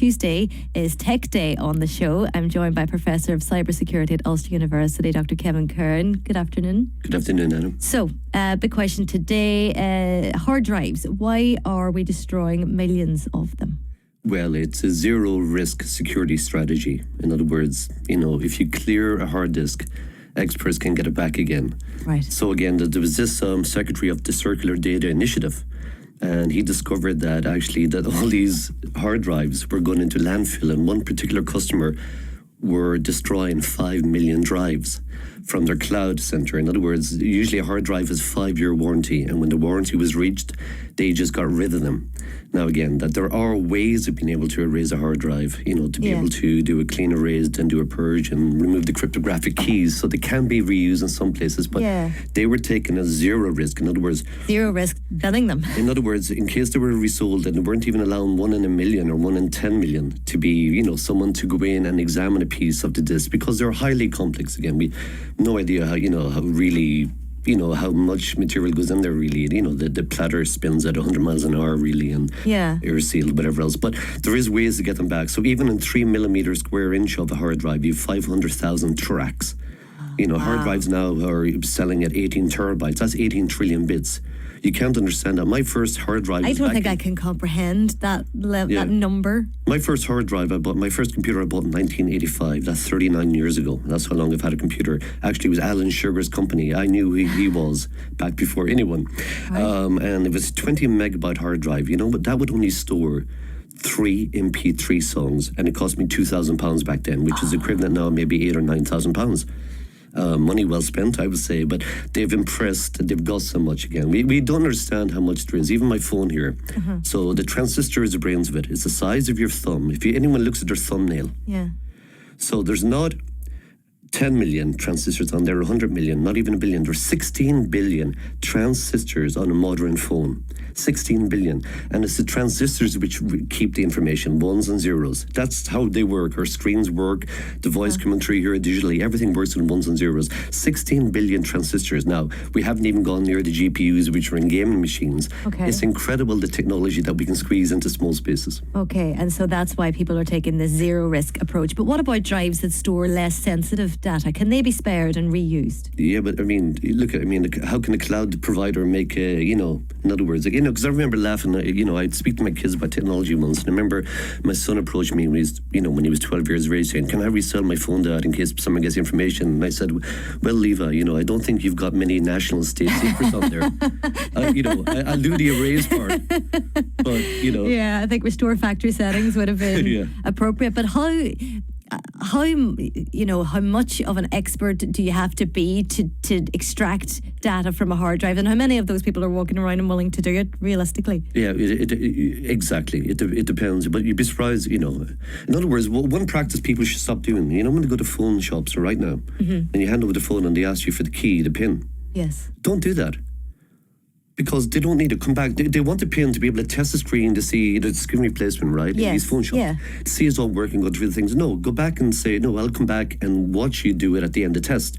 Tuesday is Tech Day on the show. I'm joined by Professor of Cybersecurity at Ulster University, Dr. Kevin Curran. Good afternoon. Good afternoon, Adam. So, big question today. Hard drives. Why are we destroying millions of them? Well, it's a zero-risk security strategy. In other words, if you clear a hard disk, experts can get it back again. Right. So again, there was this secretary of the Circular Data Initiative, and he discovered that actually that all these hard drives were going into landfill, and one particular customer were destroying 5 million drives from their cloud center. In other words, usually a hard drive has 5-year warranty, and when the warranty was reached, they just got rid of them. Now again, that there are ways of being able to erase a hard drive, to be able to do a clean erase and do a purge and remove the cryptographic keys, so they can be reused in some places, but they were taken as zero risk. In other words, zero risk banning them. In other words, in case they were resold, and they weren't even allowing 1 in a million or 1 in 10 million to be, someone to go in and examine a piece of the disk, because they're highly complex. Again, we no idea how, how really, how much material goes in there, really. The platter spins at 100 miles an hour, really, and air sealed, whatever else. But there is ways to get them back. So even in 3 millimeter square inch of a hard drive, you have 500,000 tracks. Hard drives now are selling at 18 terabytes. That's 18 trillion bits. You can't understand that. My first hard drive. I don't think I can comprehend that that number. My first hard drive my first computer I bought in 1985. That's 39 years ago. That's how long I've had a computer. Actually, it was Alan Sugar's company. I knew who he was back before anyone. Right. And it was 20 megabyte hard drive. But that would only store 3 MP3 songs, and it cost me £2,000 back then, which is equivalent now maybe £8,000 or £9,000. Money well spent, I would say, but they've impressed, they've got so much again. We don't understand how much there is, even my phone here. So the transistor is the brains of it. It's the size of your thumb. If anyone looks at their thumbnail. So there's not 10 million transistors on there, 100 million, not even a billion. There's 16 billion transistors on a modern phone. 16 billion. And it's the transistors which keep the information, ones and zeros. That's how they work. Our screens work, the voice coming through here digitally, everything works in ones and zeros. 16 billion transistors. Now, we haven't even gone near the GPUs, which are in gaming machines. It's incredible, the technology that we can squeeze into small spaces. And so that's why people are taking this zero risk approach. But what about drives that store less sensitive data? Can they be spared and reused? Yeah, but how can a cloud provider make in other words, because I remember laughing, I'd speak to my kids about technology once, and I remember my son approached me when he was 12 years of age, saying, "Can I resell my phone, Dad, in case someone gets information?" And I said, "Well, Levi, I don't think you've got many national state secrets on there. I'll do the erase part, but Yeah, I think restore factory settings would have been appropriate. But how much of an expert do you have to be to extract data from a hard drive, and how many of those people are walking around and willing to do it realistically? Yeah, exactly. It depends, but you'd be surprised. In other words, one practice people should stop doing. When they go to phone shops right now, and you hand over the phone and they ask you for the key, the pin. Yes. Don't do that. Because they don't need to come back. They want the pin to be able to test the screen to see the screen replacement, right? Yes. In these phone shops. See it's all working, go through the things. No, go back and say, no, I'll come back and watch you do it at the end of the test.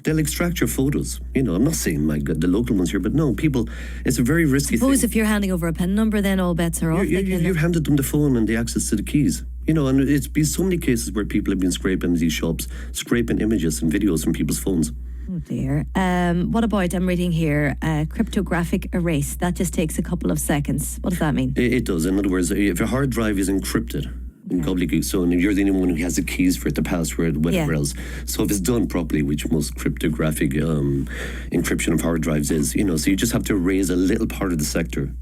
They'll extract your photos. I'm not saying, my God, the local ones here, but no, people, it's a very risky thing. Suppose if you're handing over a PIN number, then all bets are off. You've handed them the phone and the access to the keys. And it's been so many cases where people have been scraping these shops, scraping images and videos from people's phones. Oh dear. What about, I'm reading here, cryptographic erase? That just takes a couple of seconds. What does that mean? It does. In other words, if a hard drive is encrypted, in gobbledygook, so you're the only one who has the keys for it, the password, whatever else. So if it's done properly, which most cryptographic encryption of hard drives is, so you just have to erase a little part of the sector.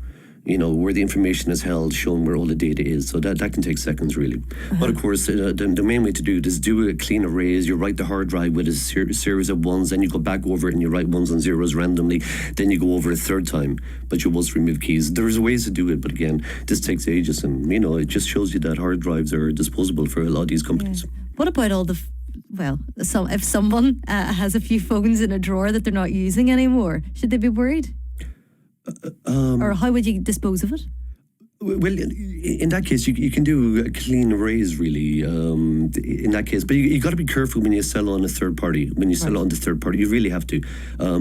Where the information is held, showing where all the data is. So that can take seconds, really. But of course, the main way to do it is do a clean erase. You write the hard drive with a series of ones, then you go back over it and you write ones and zeros randomly. Then you go over a third time, but you must remove keys. There's ways to do it, but again, this takes ages, and it just shows you that hard drives are disposable for a lot of these companies. What about all the if someone has a few phones in a drawer that they're not using anymore, should they be worried? Or how would you dispose of it? Well, in that case, you can do a clean erase, really, in that case. But you got to be careful when you sell on a third party. When you sell on to third party, you really have to.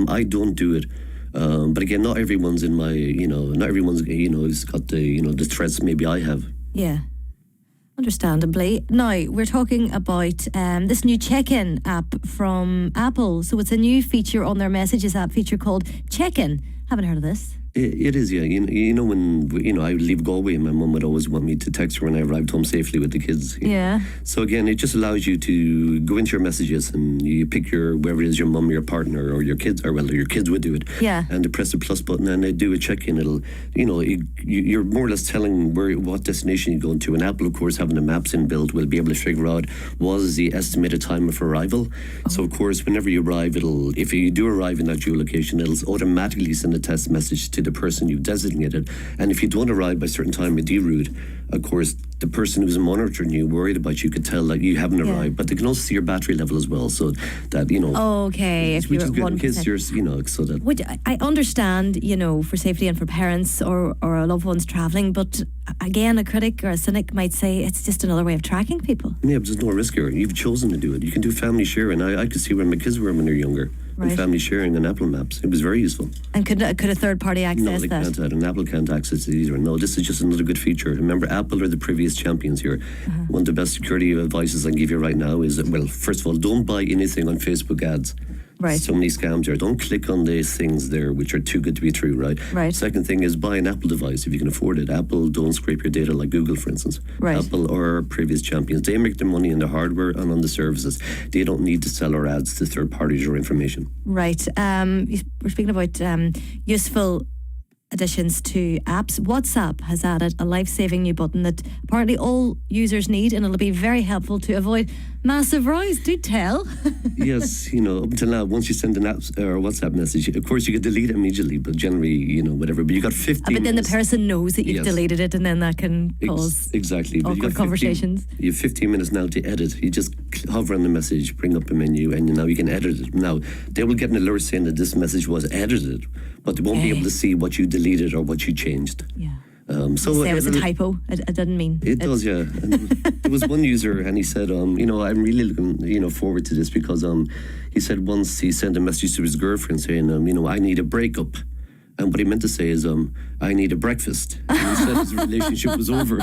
I don't do it. But again, not everyone's in my, not everyone's, has got the, the threats maybe I have. Yeah. Understandably. Now, we're talking about this new Checkin app from Apple. So it's a new feature on their Messages app feature called Checkin. Haven't heard of this. It is, yeah. When I would leave Galway, my mum would always want me to text her when I arrived home safely with the kids. Yeah. So again, it just allows you to go into your messages and you pick whoever it is, your mum, your partner, or your kids, or your kids would do it. Yeah. And they press the plus button and they do a check-in. It'll, you're more or less telling what destination you're going to. And Apple, of course, having the maps inbuilt, will be able to figure out what is the estimated time of arrival. So of course, whenever you arrive, if you do arrive in that geolocation, it'll automatically send a text message to the person you've designated. And if you don't arrive by a certain time with deroute, of course, the person who's monitoring you, worried about you, could tell that you haven't arrived. But they can also see your battery level as well, so that Okay, if which you're is good in 1%. case you're, so that. Which I understand, for safety and for parents or loved ones travelling, but again, a critic or a cynic might say it's just another way of tracking people. Yeah, but there's no risk here. You've chosen to do it. You can do family sharing. I could see where my kids were when they're younger. Right. Family sharing on Apple Maps. It was very useful. And could a third party access No, they that? can't. And Apple can't access it either. No, this is just another good feature. Remember, Apple are the previous champions here. One of the best security advices I can give you right now is, well, first of all, don't buy anything on Facebook ads. Right. So many scams there. Don't click on these things there which are too good to be true, right? Right. Second thing is buy an Apple device if you can afford it. Apple don't scrape your data like Google, for instance. Right. Apple are previous champions. They make their money in the hardware and on the services. They don't need to sell our ads to third parties or information. Right. We're speaking about useful additions to apps. WhatsApp has added a life-saving new button that apparently all users need, and it'll be very helpful to avoid massive rows. Do tell. Yes, up until now, once you send an app or a WhatsApp message, of course you could delete it immediately, but generally, whatever. But you got 15 But then the minutes. person knows that you've Yes. deleted it, and then that can cause Exactly. But you awkward got 15 conversations. You have 15 minutes now to edit. You just hover on the message, bring up a menu, and now you can edit it. Now, they will get an alert saying that this message was edited, but they won't be able to see what you deleted or what you changed. Yeah. So Say it was a typo. I didn't mean it does, yeah. And there was one user, and he said, I'm really looking, forward to this because, he said once he sent a message to his girlfriend saying, I need a breakup. And what he meant to say is, I need a breakfast. And he said his relationship was over.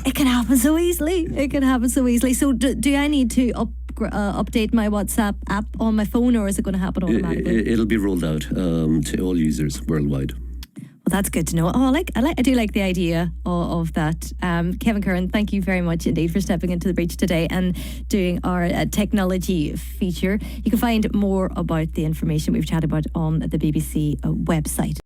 It can happen so easily. So do I need to update my WhatsApp app on my phone, or is it going to happen automatically? It'll be rolled out to all users worldwide. Well, that's good to know. I do like the idea of that. Kevin Curran, thank you very much indeed for stepping into the breach today and doing our technology feature. You can find more about the information we've chatted about on the BBC website.